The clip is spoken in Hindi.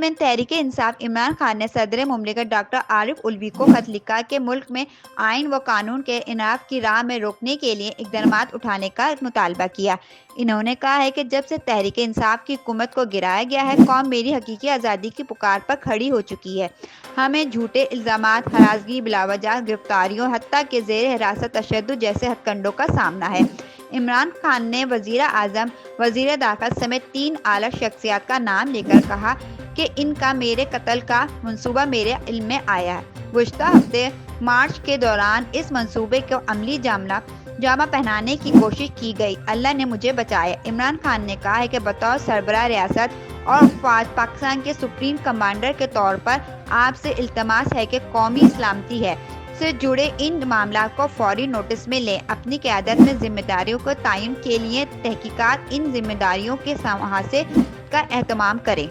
चेयरमैन तहरीक इंसाफ इमरान खान ने सदर मुमलिकत डॉक्टर आरिफ उल्वी को खत लिखा कि मुल्क में आइन व कानून के इनाफ की राह में रोकने के लिए इक़दाम उठाने का मुतालबा किया। इन्होंने कहा है कि जब से तहरीक इंसाफ की हुकूमत को गिराया गया है, कौम मेरी हकीकी आज़ादी की पुकार पर खड़ी हो चुकी है। हमें झूठे इल्ज़ामात, हरासगी, बिलावजह गिरफ्तारियों, हत्ता के ज़ेर हिरासत तशद्दुद जैसे हथकंडों का सामना है। इमरान खान ने वज़ीर आज़म, वज़ीर दाखिला समेत 3 आला शख्सियत का नाम लेकर कहा कि इनका मेरे कत्ल का मंसूबा मेरे इल्म में आया है। गुज़श्ता हफ्ते मार्च के दौरान इस मंसूबे को अमली जामा पहनाने की कोशिश की गई। अल्लाह ने मुझे बचाया। इमरान खान ने कहा है कि बतौर सरबराह रियासत और पाकिस्तान के सुप्रीम कमांडर के तौर पर आपसे इल्तमास है कि कौमी सलामती से जुड़े इन मामला को फौरी नोटिस में लें। अपनी क़यादत में जिम्मेदारियों को तयन के लिए तहकीकात इन जिम्मेदारियों के मुहासे का एहतमाम करें।